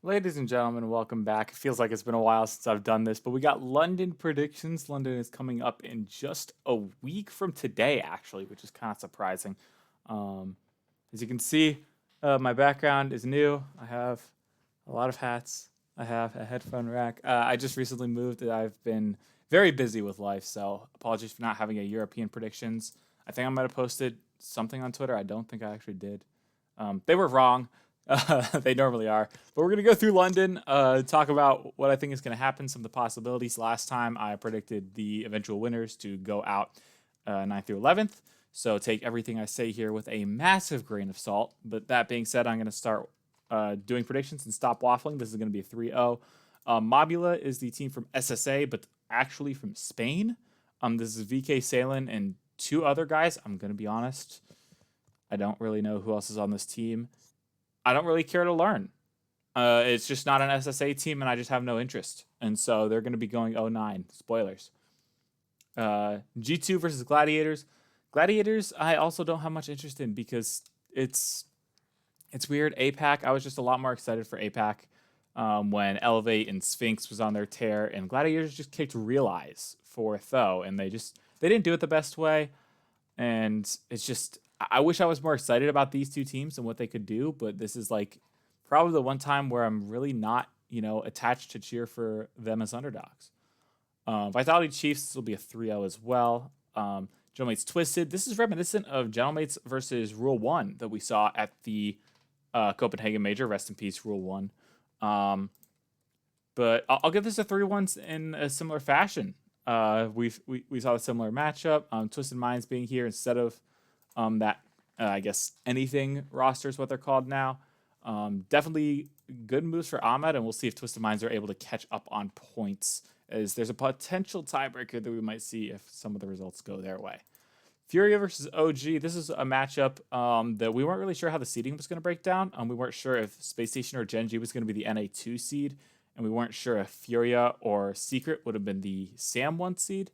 Ladies and gentlemen, welcome back. It feels like it's been a while since I've done this, but we got London predictions. London is coming up in just a week from today, actually, which is kind of surprising. Um, as you can see, my background is new. I have a lot of hats. I have a headphone rack. I just recently moved. And I've been very busy with life, so apologies for not having a European predictions. I think I might have posted something on Twitter. I don't think I actually did. They were wrong. They normally are. But we're going to go through London, talk about what I think is going to happen, some of the possibilities. Last time I predicted the eventual winners to go out 9th through 11th. So take everything I say here with a massive grain of salt. But that being said, I'm going to start doing predictions and stop waffling. This is going to be a 3-0. Mobula is the team from SSA, but actually from Spain. This is VK Salen and two other guys. I'm going to be honest. I don't really know who else is on this team. I don't really care to learn. It's just not an SSA team, and I just have no interest. And so they're going to be going 0-9. Spoilers. G2 versus Gladiators. Gladiators, I also don't have much interest in because it's weird. APAC, I was just a lot more excited for APAC when Elevate and Sphinx was on their tear, and Gladiators just kicked Realize for Tho, and they didn't do it the best way. And it's just, I wish I was more excited about these two teams and what they could do, but this is like probably the one time where I'm really not, attached to cheer for them as underdogs. Vitality Chiefs will be a 3-0 as well. Gentlemates Twisted. This is reminiscent of Gentlemates versus Rule 1 that we saw at the Copenhagen Major. Rest in peace, Rule 1. But I'll give this a 3-1 in a similar fashion. We saw a similar matchup. Twisted Minds being here instead of that, I guess, anything roster is what they're called now. Definitely good moves for Ahmed, and we'll see if Twisted Minds are able to catch up on points, as there's a potential tiebreaker that we might see if some of the results go their way. Furia versus OG. This is a matchup that we weren't really sure how the seeding was going to break down. We weren't sure if Space Station or Gen G was going to be the NA2 seed, and we weren't sure if Furia or Secret would have been the SAM 1 seed.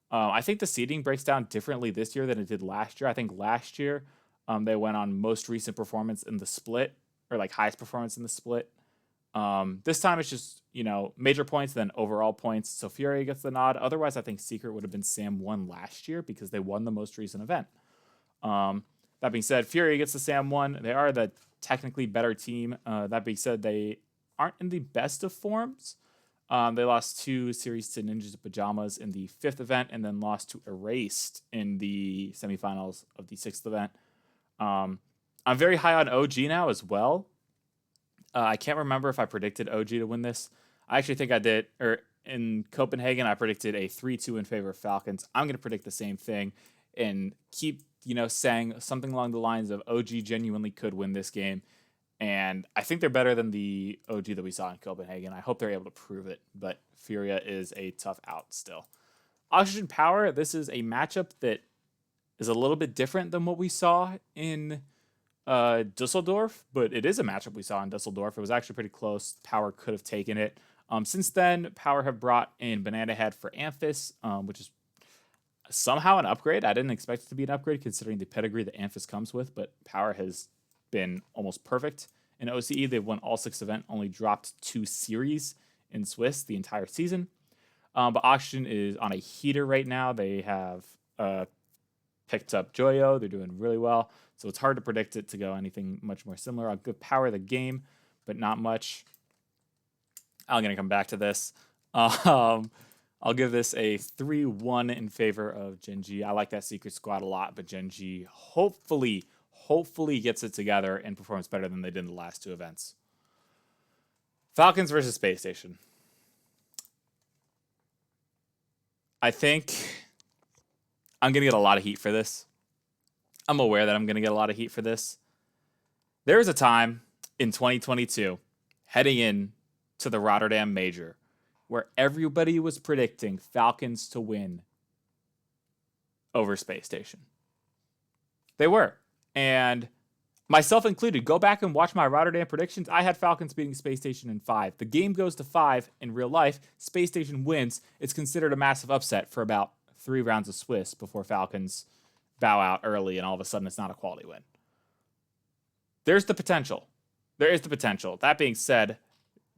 I think the seeding breaks down differently this year than it did last year. I think last year they went on most recent performance in the split, or like highest performance in the split. This time it's just, major points, then overall points. So Furia gets the nod. Otherwise, I think Secret would have been SAM 1 last year because they won the most recent event. That being said, Furia gets the SAM 1. They are the technically better team. That being said, they aren't in the best of forms. They lost 2 series to Ninjas of Pajamas in the 5th event, and then lost to Erased in the semifinals of the 6th event. I'm very high on OG now as well. I can't remember if I predicted OG to win this. I actually think I did. Or in Copenhagen, I predicted a 3-2 in favor of Falcons. I'm going to predict the same thing and keep, saying something along the lines of OG genuinely could win this game. And I think they're better than the OG that we saw in Copenhagen. I hope they're able to prove it, but Furia is a tough out still. Oxygen Power, this is a matchup that is a little bit different than what we saw in Dusseldorf, but it is a matchup we saw in Dusseldorf. It was actually pretty close. Power could have taken it. Since then, Power have brought in Banana Head for Amphis, which is somehow an upgrade. I didn't expect it to be an upgrade considering the pedigree that Amphis comes with, but Power has been almost perfect in OCE. They've won all 6 events, only dropped 2 series in Swiss the entire season. But Oxygen is on a heater right now. They have picked up Joyo. They're doing really well. So it's hard to predict it to go anything much more similar. I'll give Power the game, but not much. I'm going to come back to this. I'll give this a 3-1 in favor of Gen G. I like that Secret Squad a lot, but Gen G hopefully gets it together and performs better than they did in the last 2 events. Falcons versus Space Station. I think I'm going to get a lot of heat for this. I'm aware that I'm going to get a lot of heat for this. There was a time in 2022, heading in to the Rotterdam Major, where everybody was predicting Falcons to win over Space Station. They were. And myself included, go back and watch my Rotterdam predictions. I had Falcons beating Space Station in 5. The game goes to 5 in real life. Space Station wins. It's considered a massive upset for about 3 rounds of Swiss before Falcons bow out early and all of a sudden it's not a quality win. There's the potential. There is the potential. That being said,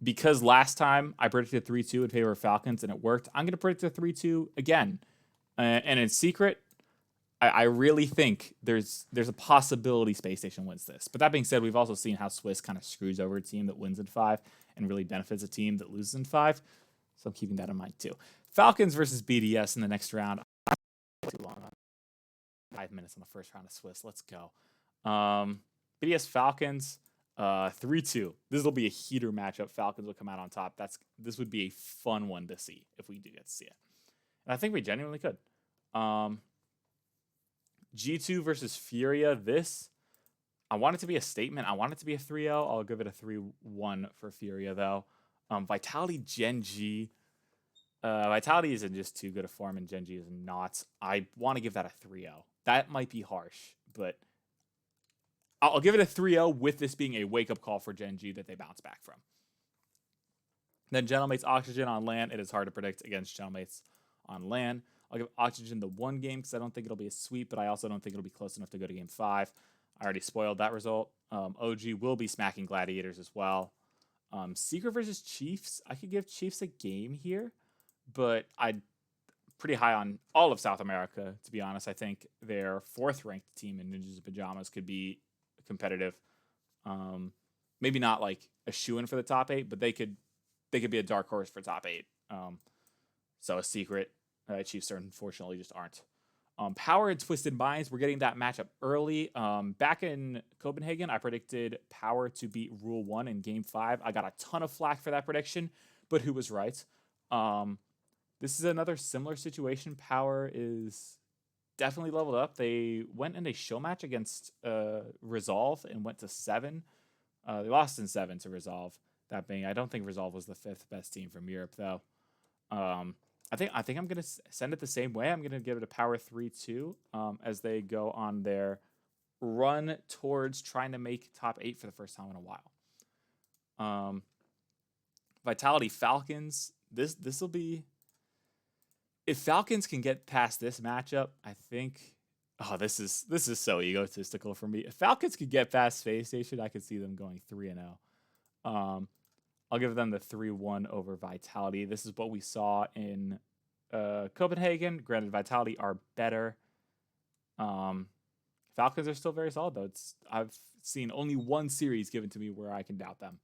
because last time I predicted 3-2 in favor of Falcons and it worked, I'm going to predict a 3-2 again. And in secret, I really think there's a possibility Space Station wins this. But that being said, we've also seen how Swiss kind of screws over a team that wins in 5 and really benefits a team that loses in 5. So I'm keeping that in mind too. Falcons versus BDS in the next round. Too long. 5 minutes on the first round of Swiss. Let's go. BDS Falcons, 3-2. This will be a heater matchup. Falcons will come out on top. This would be a fun one to see if we do get to see it. And I think we genuinely could. G2 versus Furia. I want it to be a statement. I want it to be a 3-0. I'll give it a 3-1 for Furia, though. Vitality Gen G. Vitality isn't just too good a form, and Gen G is not. I want to give that a 3-0. That might be harsh, but I'll give it a 3-0 with this being a wake-up call for Gen G that they bounce back from. Then Gentlemates Oxygen on LAN. It is hard to predict against Gentlemates on LAN. I'll give Oxygen the 1 game because I don't think it'll be a sweep, but I also don't think it'll be close enough to go to game 5. I already spoiled that result. OG will be smacking Gladiators as well. Secret versus Chiefs. I could give Chiefs a game here, but I'd pretty high on all of South America, to be honest. I think their 4th ranked team in Ninjas and Pajamas could be competitive. Maybe not like a shoo-in for the top 8, but they could be a dark horse for top 8. So a Secret. Chiefs unfortunately just aren't. Power and Twisted Minds, we're getting that matchup early. Back in Copenhagen, I predicted Power to beat Rule 1 in Game 5. I got a ton of flack for that prediction, but who was right? This is another similar situation. Power is definitely leveled up. They went in a show match against Resolve and went to 7. They lost in 7 to Resolve. That being, I don't think Resolve was the 5th best team from Europe, though. I think I'm going to send it the same way. I'm going to give it a Power 3-2 as they go on their run towards trying to make top 8 for the first time in a while. Vitality Falcons. This will be... If Falcons can get past this matchup, I think... Oh, this is so egotistical for me. If Falcons could get past Space Station, I could see them going 3-0. I'll give them the 3-1 over Vitality. This is what we saw in Copenhagen. Granted, Vitality are better. Falcons are still very solid, though. I've seen only one series given to me where I can doubt them.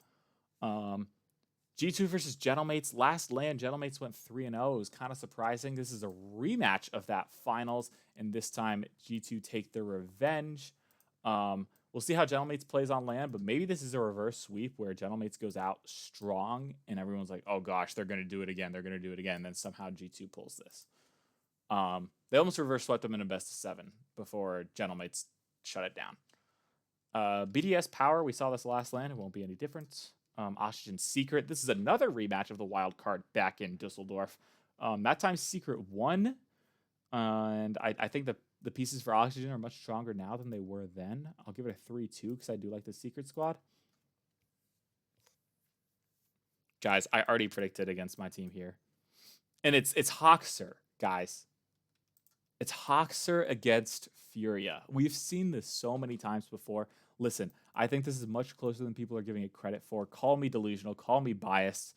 G2 versus Gentlemates. Last LAN, Gentlemates went 3-0. It was kind of surprising. This is a rematch of that finals, and this time G2 take their revenge. We'll see how Gentlemates plays on LAN, but maybe this is a reverse sweep where Gentlemates goes out strong and everyone's like, oh gosh, they're going to do it again. They're going to do it again. And then somehow G2 pulls this. They almost reverse swept them in a best of 7 before Gentlemates shut it down. BDS Power, we saw this last LAN. It won't be any different. Oxygen Secret. This is another rematch of the wild card back in Dusseldorf. That time Secret won. And I think the pieces for Oxygen are much stronger now than they were then. I'll give it a 3-2 because I do like the Secret squad. Guys, I already predicted against my team here. And it's Hoxer, guys. It's Hoxer against Furia. We've seen this so many times before. Listen, I think this is much closer than people are giving it credit for. Call me delusional. Call me biased.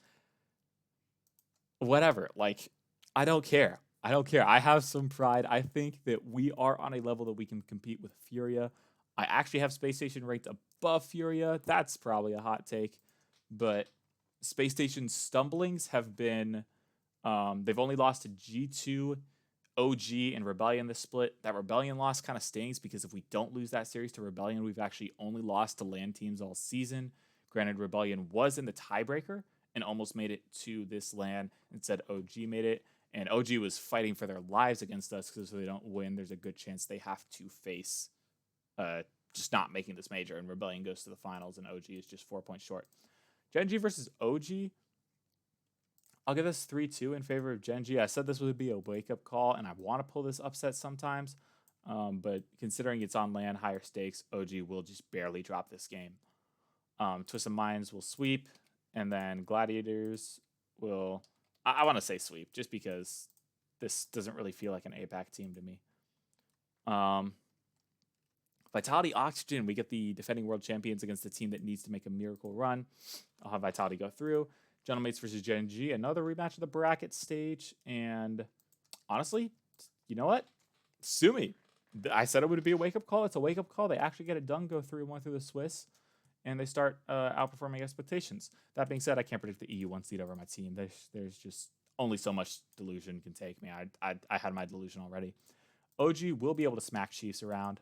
Whatever. Like, I don't care. I don't care. I have some pride. I think that we are on a level that we can compete with Furia. I actually have Space Station ranked above Furia. That's probably a hot take. But Space Station's stumblings have been... they've only lost to G2, OG, and Rebellion this split. That Rebellion loss kind of stings because if we don't lose that series to Rebellion, we've actually only lost to LAN teams all season. Granted, Rebellion was in the tiebreaker and almost made it to this LAN. Instead, OG made it. And OG was fighting for their lives against us because if they don't win, there's a good chance they have to face just not making this major. And Rebellion goes to the finals, and OG is just 4 points short. Gen G versus OG. I'll give this 3-2 in favor of Gen G. I said this would be a wake-up call, and I want to pull this upset sometimes. But considering it's on LAN, higher stakes, OG will just barely drop this game. Twisted Minds will sweep, and then Gladiators will... I want to say sweep, just because this doesn't really feel like an APAC team to me. Vitality Oxygen, we get the defending world champions against the team that needs to make a miracle run. I'll have Vitality go through. Gentlemates versus Gen G, another rematch of the bracket stage. And honestly, you know what? Sue me. I said it would be a wake-up call. It's a wake-up call. They actually get it done, go 3-1 through the Swiss, and they start outperforming expectations. That being said, I can't predict the EU1 seed over my team. There's just only so much delusion can take me. I had my delusion already. OG will be able to smack Chiefs around.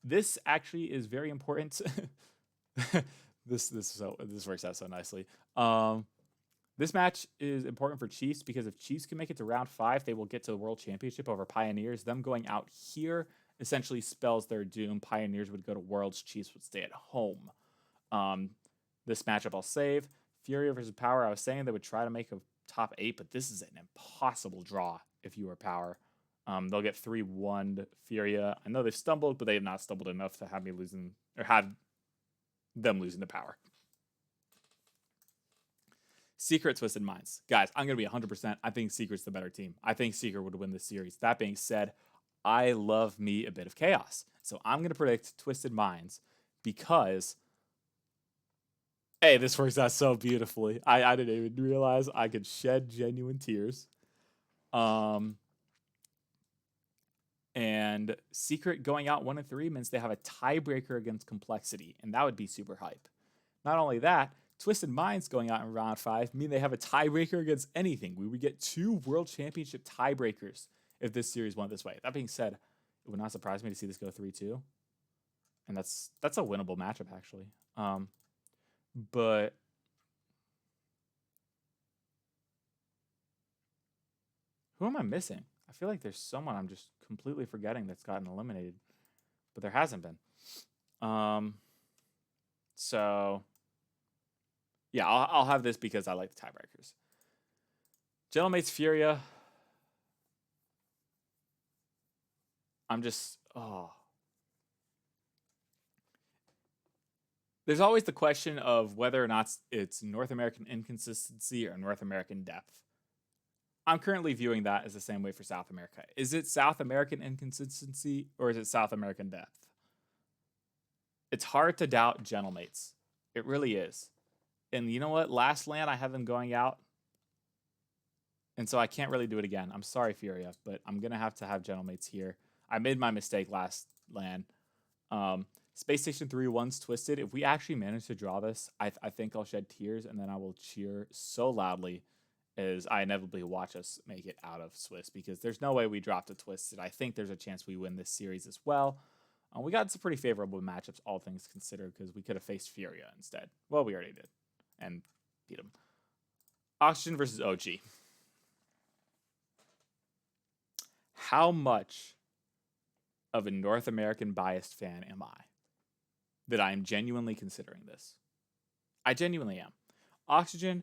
This actually is very important. This works out so nicely. This match is important for Chiefs because if Chiefs can make it to round 5, they will get to the World Championship over Pioneers. Them going out here essentially spells their doom. Pioneers would go to Worlds. Chiefs would stay at home. This matchup I'll save. Furia versus Power. I was saying they would try to make a top 8, but this is an impossible draw if you are Power. They'll get 3-1 Furia. I know they've stumbled, but they have not stumbled enough to have me losing or have them losing to Power. Secret Twisted Minds. Guys, I'm going to be 100%. I think Secret's the better team. I think Secret would win this series. That being said, I love me a bit of chaos. So I'm going to predict Twisted Minds because, hey, this works out so beautifully. I didn't even realize I could shed genuine tears. And Secret going out 1-3 means they have a tiebreaker against Complexity, and that would be super hype. Not only that, Twisted Minds going out in round 5 mean they have a tiebreaker against anything. We would get 2 World Championship tiebreakers if this series went this way. That being said, it would not surprise me to see this go 3-2. And that's a winnable matchup, actually. But who am I missing? I feel like there's someone I'm just completely forgetting that's gotten eliminated. But there hasn't been. So yeah, I'll have this because I like the tiebreakers. Gentlemates Furia. There's always the question of whether or not it's North American inconsistency or North American depth. I'm currently viewing that as the same way for South America. Is it South American inconsistency or is it South American depth? It's hard to doubt Gentlemates. It really is. And you know what? Last LAN, I had them going out. And so I can't really do it again. I'm sorry, Furia, but I'm going to have Gentlemates here. I made my mistake last LAN. Space Station 3-1's Twisted. If we actually manage to draw this, I think I'll shed tears, and then I will cheer so loudly as I inevitably watch us make it out of Swiss, because there's no way we dropped a Twisted. I think there's a chance we win this series as well. We got some pretty favorable matchups, all things considered, because we could have faced Furia instead. Well, we already did, and beat him. Oxygen versus OG. How much of a North American biased fan am I that I am genuinely considering this? I genuinely am. Oxygen,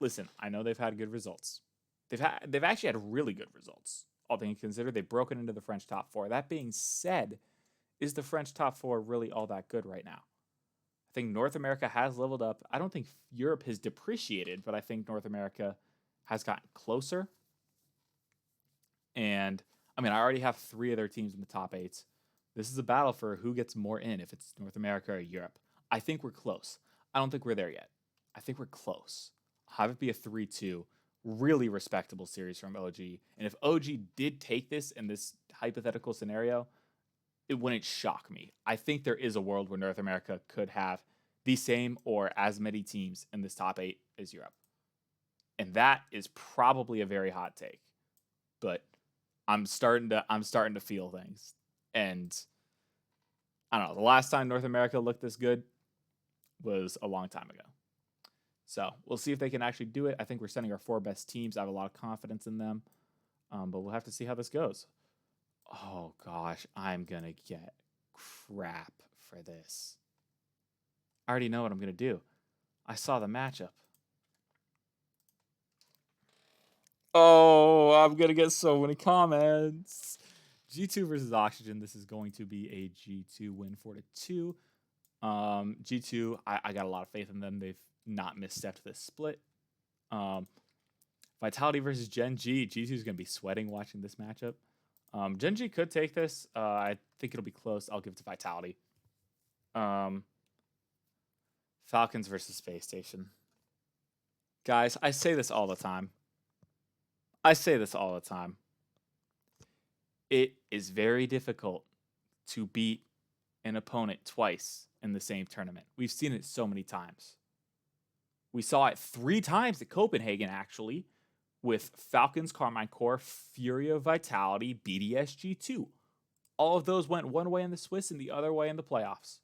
listen, I know they've had good results. They've actually had really good results. All things considered, they've broken into the French top 4. That being said, is the French top 4 really all that good right now? I think North America has leveled up. I don't think Europe has depreciated, but I think North America has gotten closer. And I mean, I already have 3 of their teams in the top 8. This is a battle for who gets more in, if it's North America or Europe. I think we're close. I don't think we're there yet. I think we're close. I'll have it be a 3-2. Really respectable series from OG. And if OG did take this in this hypothetical scenario, it wouldn't shock me. I think there is a world where North America could have the same or as many teams in this top 8 as Europe. And that is probably a very hot take. But I'm starting to feel things. And I don't know, the last time North America looked this good was a long time ago. So we'll see if they can actually do it. I think we're sending our 4 best teams. I have a lot of confidence in them. But we'll have to see how this goes. Oh, gosh, I'm going to get crap for this. I already know what I'm going to do. I saw the matchup. Oh, I'm going to get so many comments. G2 versus Oxygen. This is going to be a G2 win 4-2. G2, I got a lot of faith in them. They've not misstepped this split. Vitality versus Gen G. G2 is going to be sweating watching this matchup. Genji could take this. I think it'll be close. I'll give it to Vitality. Falcons versus Space Station. Guys, I say this all the time. It is very difficult to beat an opponent twice in the same tournament. We've seen it so many times. We saw it 3 times at Copenhagen, actually, with Falcons, Karmine Corp, Furia, Vitality, BDS, G2. All of those went one way in the Swiss and the other way in the playoffs.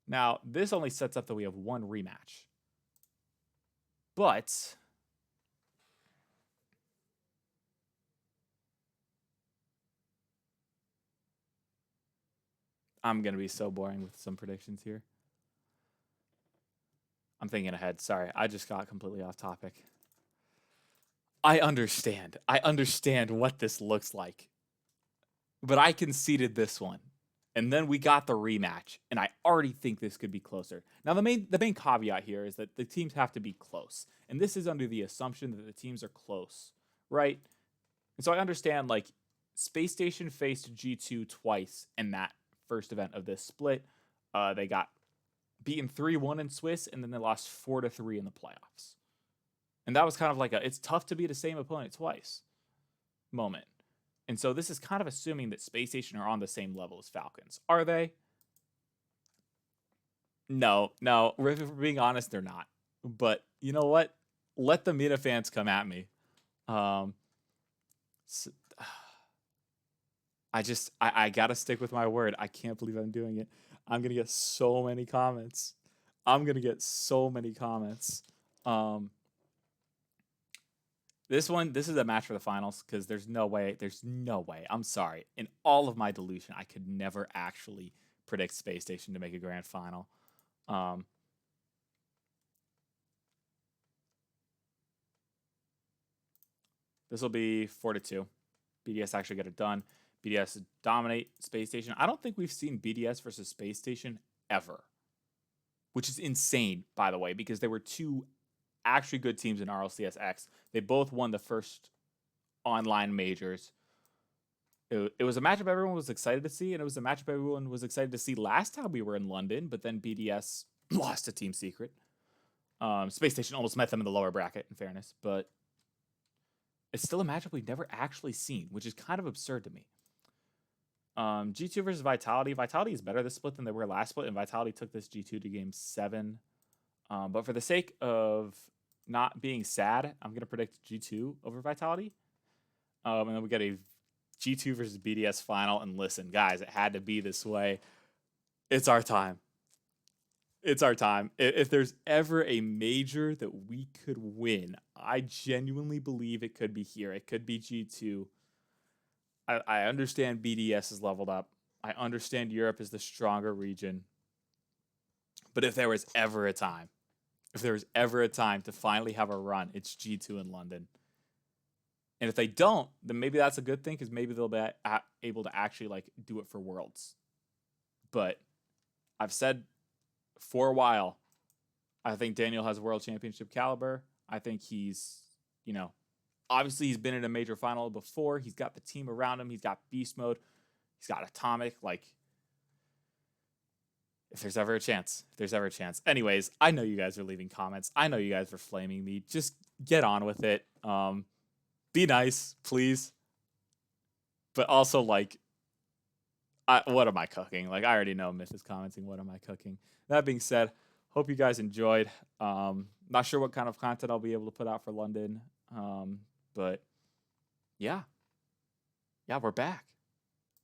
Now, this only sets up that we have 1 rematch. But I'm going to be so boring with some predictions here. I'm thinking ahead. Sorry, I just got completely off topic. I understand what this looks like. But I conceded this one. And then we got the rematch, and I already think this could be closer. Now, the main caveat here is that the teams have to be close. And this is under the assumption that the teams are close, right? And so I understand, like, Space Station faced G2 twice in that first event of this split. They got beaten 3-1 in Swiss, and then they lost 4-3 in the playoffs. And that was kind of like it's tough to beat the same opponent twice moment. And so this is kind of assuming that Space Station are on the same level as Falcons. Are they? No. If we're being honest, they're not. But you know what? Let the Mina fans come at me. I gotta stick with my word. I can't believe I'm doing it. I'm gonna get so many comments. This is a match for the finals because there's no way. I'm sorry. In all of my delusion, I could never actually predict Space Station to make a grand final. This will be 4-2. BDS actually get it done. BDS dominate Space Station. I don't think we've seen BDS versus Space Station ever, which is insane, by the way, because there were 2 actually good teams in RLCS X. They both won the first online majors. It was a matchup everyone was excited to see, and it was a matchup everyone was excited to see last time we were in London, but then BDS lost to Team Secret. Space Station almost met them in the lower bracket, in fairness, but it's still a matchup we've never actually seen, which is kind of absurd to me. G2 versus Vitality. Vitality is better this split than they were last split, and Vitality took this G2 to game 7. But for the sake of not being sad, I'm going to predict G2 over Vitality. And then we got a G2 versus BDS final. And listen, guys, it had to be this way. It's our time. If there's ever a major that we could win, I genuinely believe it could be here. It could be G2. I understand BDS is leveled up. I understand Europe is the stronger region. But if there was ever a time to finally have a run, it's G2 in London. And if they don't, then maybe that's a good thing because maybe they'll be able to actually do it for Worlds. But I've said for a while, I think Daniel has World Championship caliber. I think he's, obviously he's been in a major final before. He's got the team around him. He's got beast mode. He's got atomic. If there's ever a chance. Anyways, I know you guys are leaving comments. I know you guys are flaming me. Just get on with it. Be nice, please. But also, what am I cooking? I already know Myth is commenting, what am I cooking? That being said, hope you guys enjoyed. Not sure what kind of content I'll be able to put out for London. But yeah, we're back.